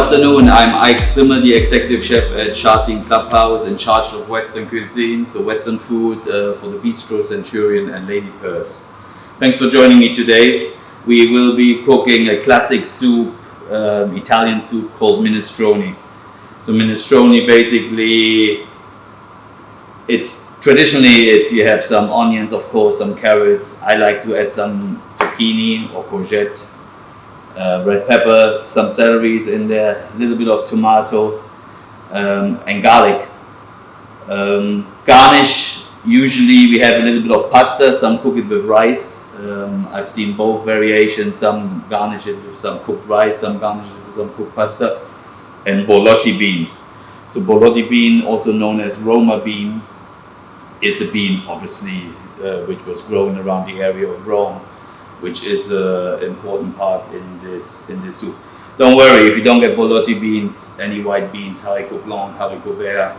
afternoon, I'm Eyck, the executive chef at Charting Clubhouse, in charge of Western cuisine, so Western food for the Bistro, Centurion and Lady Purse. Thanks for joining me today. We will be cooking a classic soup, Italian soup called Minestrone. So Minestrone basically, traditionally you have some onions, of course, some carrots. I like to add some zucchini or courgette. Red pepper, some celeries in there, a little bit of tomato and garlic. Garnish, usually we have a little bit of pasta, some cook it with rice. I've seen both variations, some garnish it with some cooked rice, some garnish it with some cooked pasta, and borlotti beans. So borlotti bean, also known as Roma bean, is a bean obviously which was grown around the area of Rome, which is an important part in this soup. Don't worry if you don't get borlotti beans, any white beans, haricot blanc, haricot vert,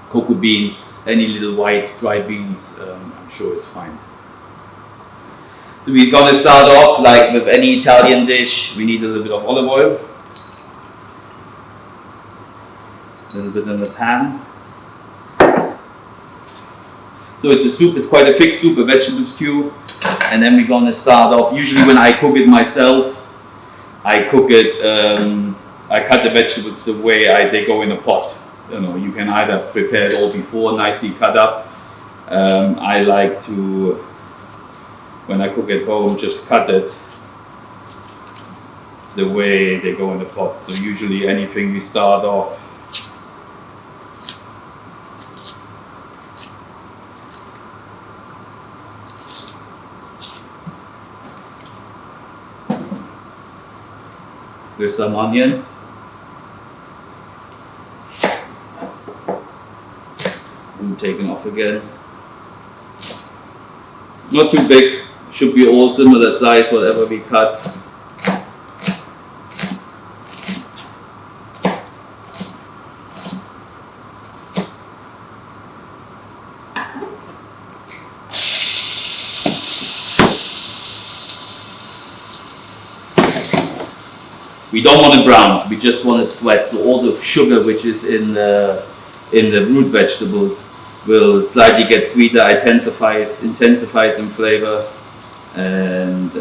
cocoa beans, any little white dry beans, I'm sure is fine. So we're gonna start off like with any Italian dish. We need a little bit of olive oil, a little bit in the pan. So it's a soup, it's quite a thick soup, a vegetable stew. And then we're gonna start off, usually when I cook it myself, I cut the vegetables the way they go in a pot. You know, you can either prepare it all before, nicely cut up. I like to, when I cook at home, just cut it the way they go in the pot. So usually anything we start off, with some onion, and taken off again. Not too big, should be all similar size, whatever we cut. We don't want it brown, we just want it sweat, so all the sugar which is in the root vegetables will slightly get sweeter, intensifies in flavor, and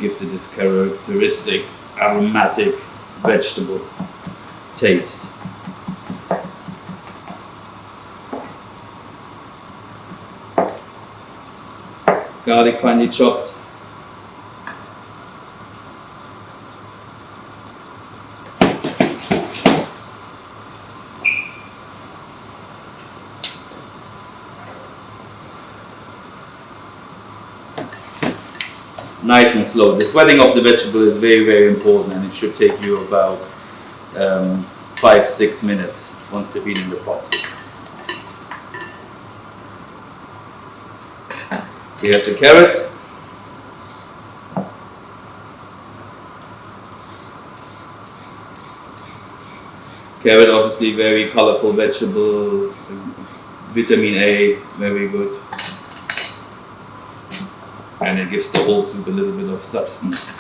gives it this characteristic aromatic vegetable taste. Garlic finely chopped. Nice and slow. The sweating of the vegetable is very, very important, and it should take you about 5-6 minutes once they've been in the pot. We have the carrot. Carrot, obviously very colorful vegetable, vitamin A, very good. And it gives the whole soup a little bit of substance.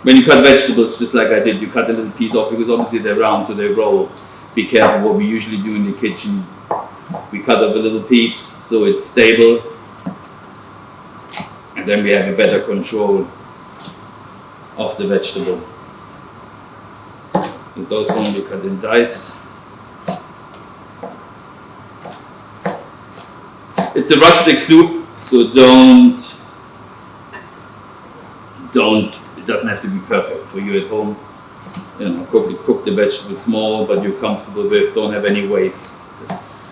When you cut vegetables, just like I did, you cut a little piece off because obviously they're round, so they roll. Be careful what we usually do in the kitchen. We cut off a little piece so it's stable. And then we have a better control of the vegetable. So those ones we cut in dice. It's a rustic soup, so it doesn't have to be perfect for you at home. You know, cook the vegetables small, but you're comfortable with, don't have any waste.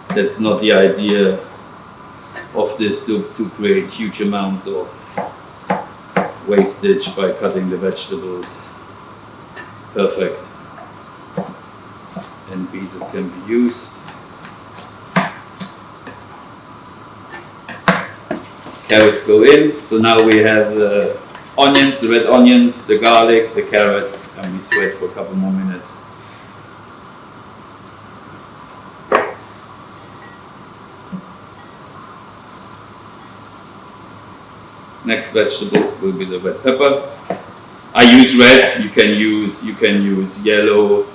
That's not the idea of this soup, to create huge amounts of wastage by cutting the vegetables perfect. And pieces can be used. Carrots go in, so now we have the onions, the red onions, the garlic, the carrots, and we sweat for a couple more minutes. Next vegetable will be the red pepper. I use red. You can use yellow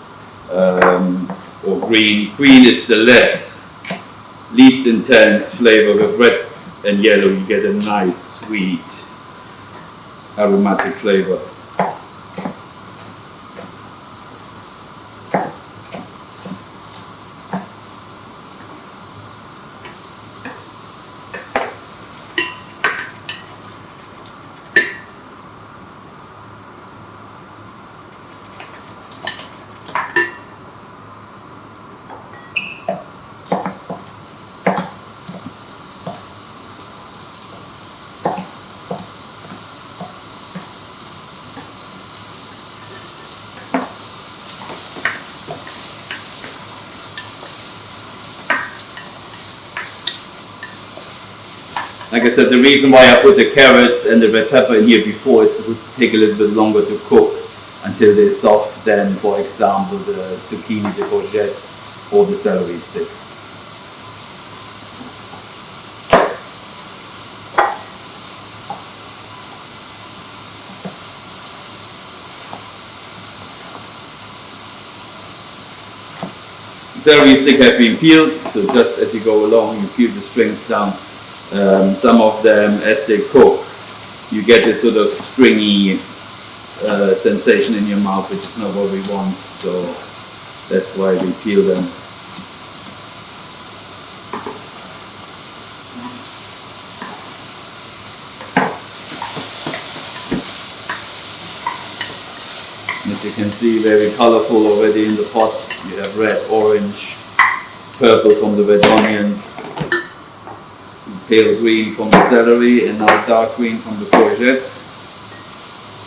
or green. Green is the least intense flavor. With red and yellow, you get a nice, sweet, aromatic flavor. Like I said, the reason why I put the carrots and the red pepper in here before is because it takes a little bit longer to cook until they're soft than, for example, the zucchini, the courgette, or the celery sticks. The celery stick have been peeled, so just as you go along, you peel the strings down. Some of them, as they cook, you get this sort of stringy sensation in your mouth, which is not what we want, so that's why we peel them. As you can see, very colorful already in the pot. You have red, orange, purple from the red onions, pale green from the celery, and now dark green from the courgette.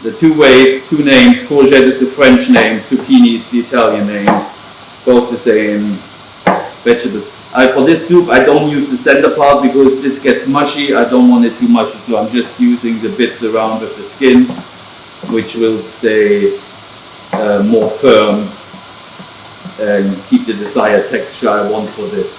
The two names, courgette is the French name, zucchini is the Italian name, both the same vegetables. For this soup I don't use the center part because this gets mushy, I don't want it too mushy, so I'm just using the bits around with the skin, which will stay more firm and keep the desired texture I want for this.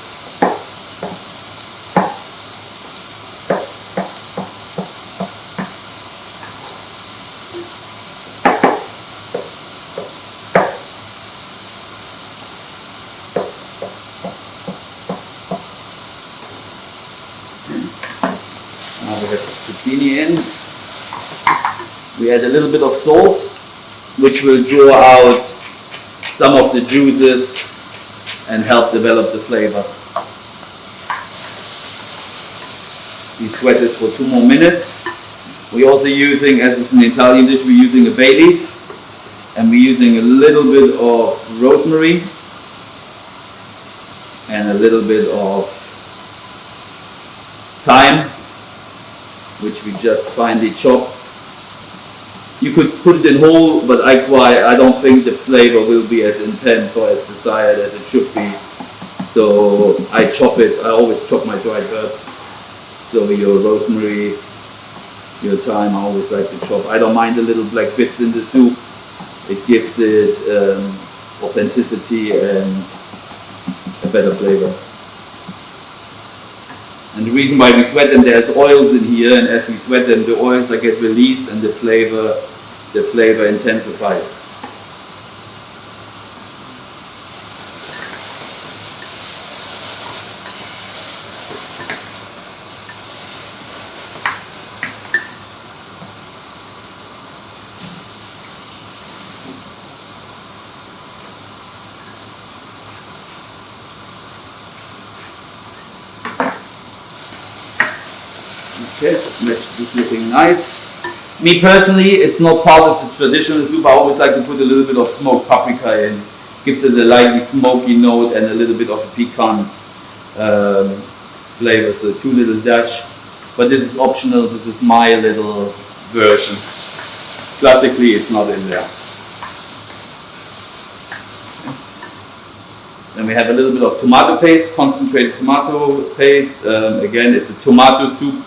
Now we have the zucchini in. We add a little bit of salt, which will draw out some of the juices and help develop the flavor. We sweat this for 2 more minutes. We're also using, as it's an Italian dish, we're using a bay leaf, and we're using a little bit of rosemary and a little bit of thyme, which we just finely chop. You could put it in whole, but I don't think the flavor will be as intense or as desired as it should be. So I chop it. I always chop my dried herbs. So your rosemary, your thyme, I always like to chop. I don't mind the little black bits in the soup. It gives it authenticity and a better flavor. And the reason why we sweat them, there's oils in here, and as we sweat them, the oils get released and the flavor intensifies. Okay, this is looking nice. Me personally, it's not part of the traditional soup. I always like to put a little bit of smoked paprika in. Gives it a lightly smoky note and a little bit of a piquant flavor. So 2 little dash. But this is optional. This is my little version. Classically, it's not in there. Then we have a little bit of tomato paste, concentrated tomato paste. Again, it's a tomato soup.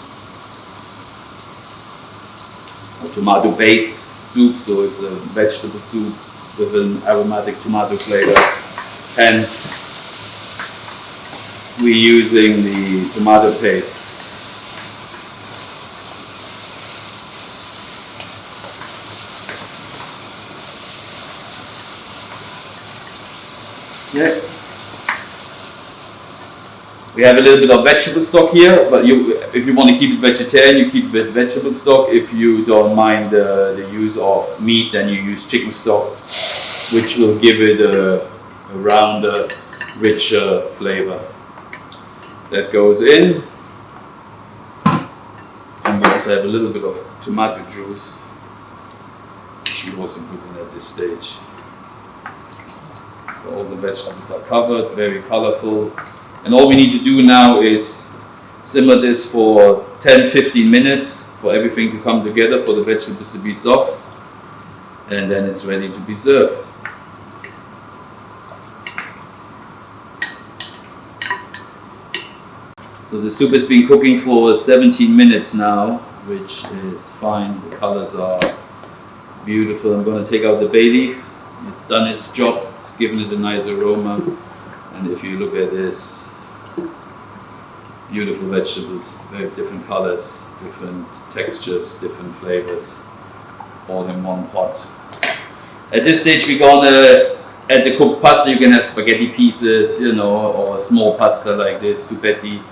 Tomato based soup, so it's a vegetable soup with an aromatic tomato flavor. And we're using the tomato paste. Yeah. We have a little bit of vegetable stock here, but if you want to keep it vegetarian, you keep it with vegetable stock. If you don't mind the use of meat, then you use chicken stock, which will give it a rounder, richer flavor. That goes in. And we also have a little bit of tomato juice, which we also put in at this stage. So all the vegetables are covered, very colorful. And all we need to do now is simmer this for 10-15 minutes for everything to come together, for the vegetables to be soft, and then it's ready to be served. So the soup has been cooking for 17 minutes now, which is fine. The colors are beautiful. I'm going to take out the bay leaf. It's done its job, it's given it a nice aroma. And if you look at this, beautiful vegetables, very different colors, different textures, different flavors, all in one pot. At this stage we're gonna add the cooked pasta. You can have spaghetti pieces, or a small pasta like this, tupetti.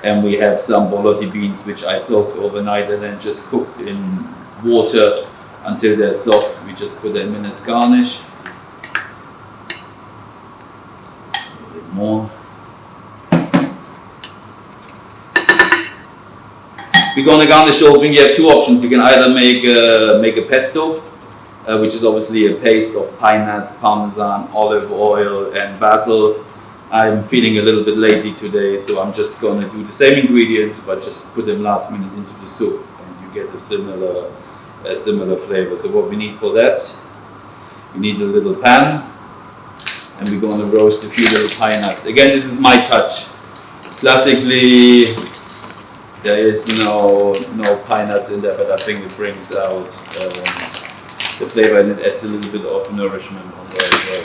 And we have some borlotti beans which I soaked overnight and then just cooked in water until they're soft. We just put them in as garnish. A bit more. We're going to garnish the whole thing. You have two options. You can either make a pesto, which is obviously a paste of pine nuts, parmesan, olive oil, and basil. I'm feeling a little bit lazy today, so I'm just going to do the same ingredients, but just put them last minute into the soup, and you get a similar flavor. So what we need for that, we need a little pan, and we're going to roast a few little pine nuts. Again, this is my touch. Classically, there is no pine nuts in there, but I think it brings out the flavor and it adds a little bit of nourishment on there as well.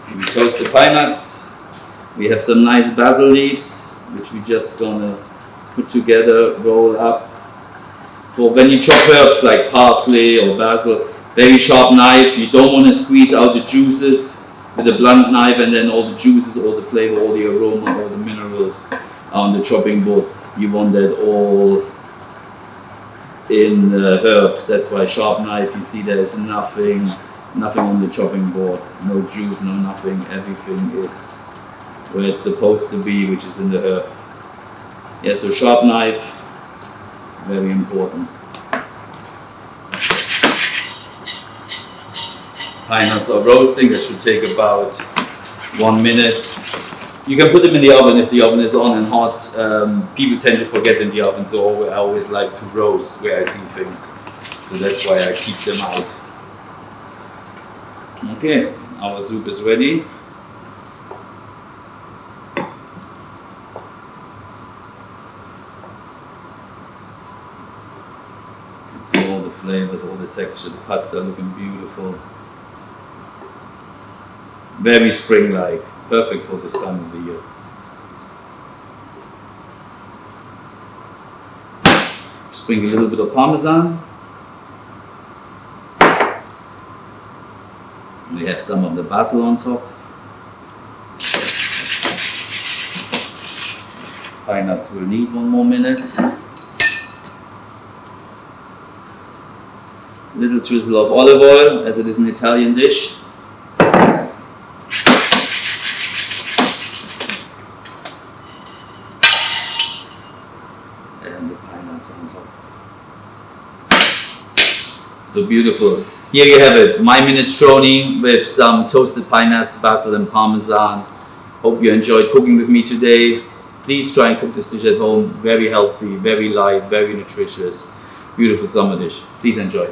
So we toast the pine nuts. We have some nice basil leaves, which we're just gonna put together, roll up. For when you chop herbs like parsley or basil, very sharp knife. You don't want to squeeze out the juices with a blunt knife, and then all the juices, all the flavor, all the aroma, all the minerals on the chopping board. You want that all in herbs. That's why sharp knife. You see there's nothing on the chopping board. No juice, no nothing. Everything is where it's supposed to be, which is in the herb. Yeah, so sharp knife, very important. Pine nuts are roasting. That should take about 1 minute. You can put them in the oven if the oven is on and hot. People tend to forget in the oven, so I always like to roast where I see things. So that's why I keep them out. Okay, our soup is ready. You can see all the flavors, all the texture, the pasta looking beautiful. Very spring-like, perfect for this time of the year. Sprinkle a little bit of parmesan. We have some of the basil on top. Pine nuts will need 1 more minute. A little drizzle of olive oil, as it is an Italian dish. And the pine nuts on top. So beautiful. Here you have it, my minestrone with some toasted pine nuts, basil and parmesan. Hope you enjoyed cooking with me today. Please try and cook this dish at home. Very healthy, very light, very nutritious. Beautiful summer dish. Please enjoy.